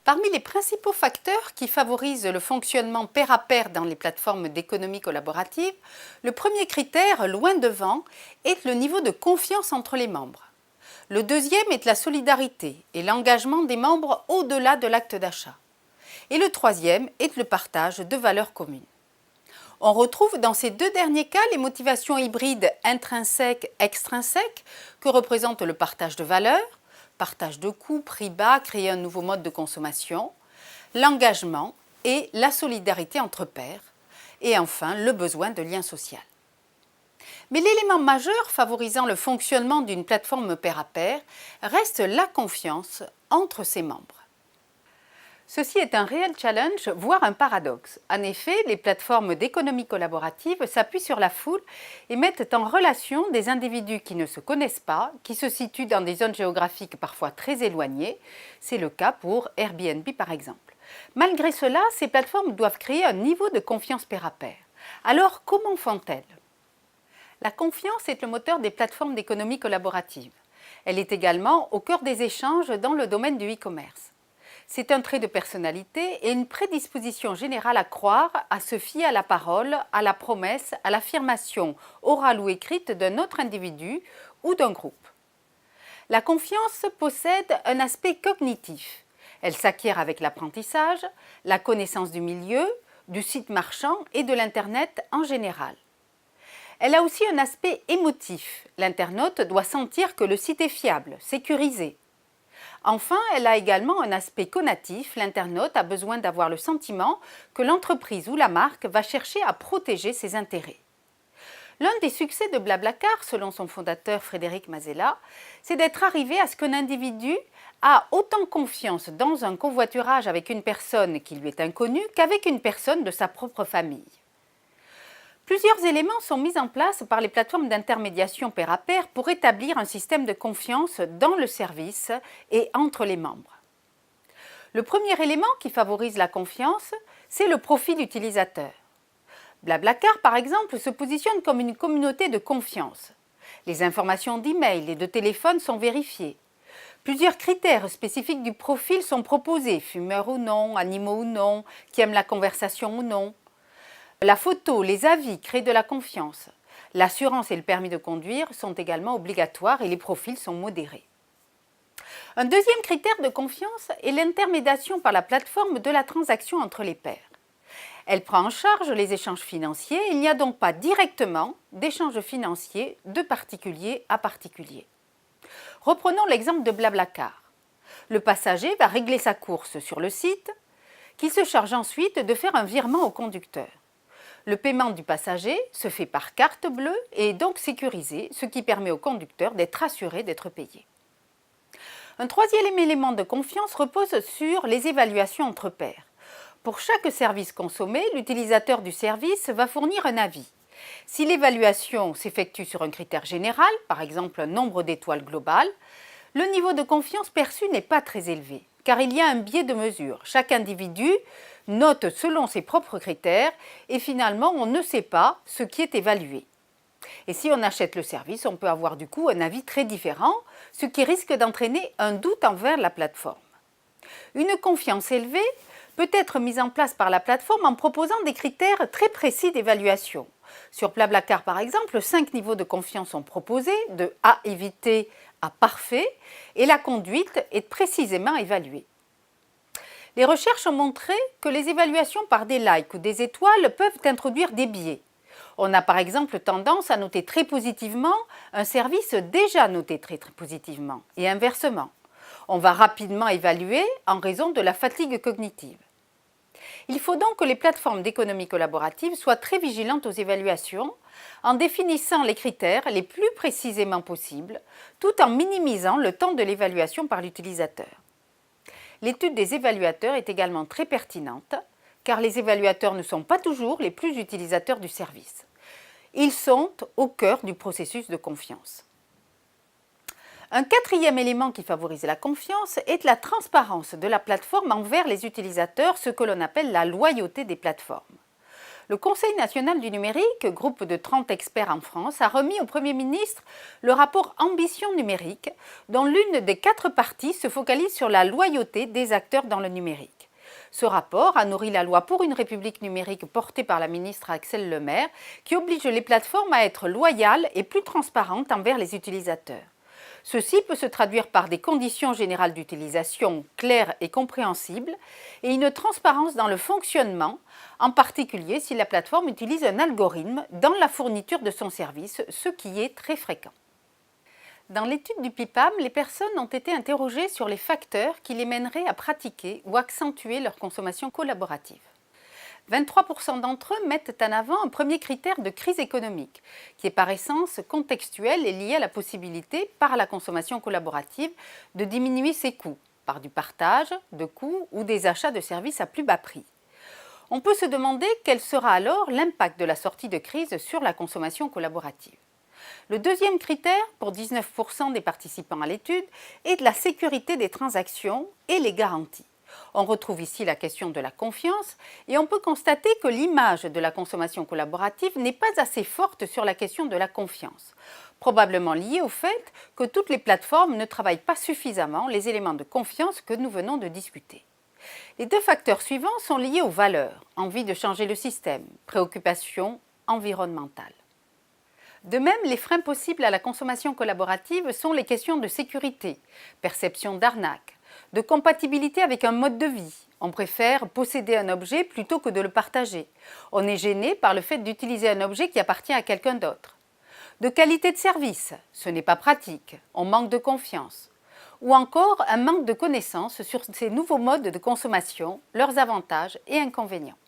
Parmi les principaux facteurs qui favorisent le fonctionnement pair à pair dans les plateformes d'économie collaborative, le premier critère, loin devant, est le niveau de confiance entre les membres. Le deuxième est la solidarité et l'engagement des membres au-delà de l'acte d'achat. Et le troisième est le partage de valeurs communes. On retrouve dans ces deux derniers cas les motivations hybrides intrinsèques-extrinsèques que représentent le partage de valeurs, partage de coûts, prix bas, créer un nouveau mode de consommation, l'engagement et la solidarité entre pairs, et enfin le besoin de lien social. Mais l'élément majeur favorisant le fonctionnement d'une plateforme pair à pair reste la confiance entre ses membres. Ceci est un réel challenge, voire un paradoxe. En effet, les plateformes d'économie collaborative s'appuient sur la foule et mettent en relation des individus qui ne se connaissent pas, qui se situent dans des zones géographiques parfois très éloignées. C'est le cas pour Airbnb par exemple. Malgré cela, ces plateformes doivent créer un niveau de confiance pair à pair. Alors, comment font-elles ? La confiance est le moteur des plateformes d'économie collaborative. Elle est également au cœur des échanges dans le domaine du e-commerce. C'est un trait de personnalité et une prédisposition générale à croire, à se fier à la parole, à la promesse, à l'affirmation orale ou écrite d'un autre individu ou d'un groupe. La confiance possède un aspect cognitif. Elle s'acquiert avec l'apprentissage, la connaissance du milieu, du site marchand et de l'Internet en général. Elle a aussi un aspect émotif. L'internaute doit sentir que le site est fiable, sécurisé. Enfin, elle a également un aspect conatif. L'internaute a besoin d'avoir le sentiment que l'entreprise ou la marque va chercher à protéger ses intérêts. L'un des succès de Blablacar, selon son fondateur Frédéric Mazella, c'est d'être arrivé à ce qu'un individu a autant confiance dans un covoiturage avec une personne qui lui est inconnue qu'avec une personne de sa propre famille. Plusieurs éléments sont mis en place par les plateformes d'intermédiation pair à pair pour établir un système de confiance dans le service et entre les membres. Le premier élément qui favorise la confiance, c'est le profil utilisateur. Blablacar, par exemple, se positionne comme une communauté de confiance. Les informations d'email et de téléphone sont vérifiées. Plusieurs critères spécifiques du profil sont proposés, fumeurs ou non, animaux ou non, qui aiment la conversation ou non. La photo, les avis créent de la confiance. L'assurance et le permis de conduire sont également obligatoires et les profils sont modérés. Un deuxième critère de confiance est l'intermédiation par la plateforme de la transaction entre les pairs. Elle prend en charge les échanges financiers et il n'y a donc pas directement d'échanges financiers de particulier à particulier. Reprenons l'exemple de Blablacar. Le passager va régler sa course sur le site, qui se charge ensuite de faire un virement au conducteur. Le paiement du passager se fait par carte bleue et est donc sécurisé, ce qui permet au conducteur d'être assuré d'être payé. Un troisième élément de confiance repose sur les évaluations entre pairs. Pour chaque service consommé, l'utilisateur du service va fournir un avis. Si l'évaluation s'effectue sur un critère général, par exemple un nombre d'étoiles global, le niveau de confiance perçu n'est pas très élevé, car il y a un biais de mesure. Chaque individu note selon ses propres critères et finalement on ne sait pas ce qui est évalué. Et si on achète le service, on peut avoir du coup un avis très différent, ce qui risque d'entraîner un doute envers la plateforme. Une confiance élevée peut être mise en place par la plateforme en proposant des critères très précis d'évaluation. Sur Blablacar par exemple, 5 niveaux de confiance sont proposés, de à éviter à parfait, et la conduite est précisément évaluée. Les recherches ont montré que les évaluations par des likes ou des étoiles peuvent introduire des biais. On a par exemple tendance à noter très positivement un service déjà noté très positivement, et inversement. On va rapidement évaluer en raison de la fatigue cognitive. Il faut donc que les plateformes d'économie collaborative soient très vigilantes aux évaluations, en définissant les critères les plus précisément possibles, tout en minimisant le temps de l'évaluation par l'utilisateur. L'étude des évaluateurs est également très pertinente, car les évaluateurs ne sont pas toujours les plus utilisateurs du service. Ils sont au cœur du processus de confiance. Un quatrième élément qui favorise la confiance est la transparence de la plateforme envers les utilisateurs, ce que l'on appelle la loyauté des plateformes. Le Conseil national du numérique, groupe de 30 experts en France, a remis au Premier ministre le rapport Ambition numérique, dont l'une des 4 parties se focalise sur la loyauté des acteurs dans le numérique. Ce rapport a nourri la loi pour une République numérique portée par la ministre Axelle Lemaire, qui oblige les plateformes à être loyales et plus transparentes envers les utilisateurs. Ceci peut se traduire par des conditions générales d'utilisation claires et compréhensibles et une transparence dans le fonctionnement, en particulier si la plateforme utilise un algorithme dans la fourniture de son service, ce qui est très fréquent. Dans l'étude du PIPAM, les personnes ont été interrogées sur les facteurs qui les mèneraient à pratiquer ou accentuer leur consommation collaborative. 23% d'entre eux mettent en avant un premier critère de crise économique, qui est par essence contextuel et lié à la possibilité, par la consommation collaborative, de diminuer ses coûts, par du partage de coûts ou des achats de services à plus bas prix. On peut se demander quel sera alors l'impact de la sortie de crise sur la consommation collaborative. Le deuxième critère, pour 19% des participants à l'étude, est de la sécurité des transactions et les garanties. On retrouve ici la question de la confiance et on peut constater que l'image de la consommation collaborative n'est pas assez forte sur la question de la confiance, probablement liée au fait que toutes les plateformes ne travaillent pas suffisamment les éléments de confiance que nous venons de discuter. Les 2 facteurs suivants sont liés aux valeurs, envie de changer le système, préoccupation environnementale. De même, les freins possibles à la consommation collaborative sont les questions de sécurité, perception d'arnaque, de compatibilité avec un mode de vie. On préfère posséder un objet plutôt que de le partager. On est gêné par le fait d'utiliser un objet qui appartient à quelqu'un d'autre. De qualité de service, ce n'est pas pratique, on manque de confiance. Ou encore un manque de connaissances sur ces nouveaux modes de consommation, leurs avantages et inconvénients.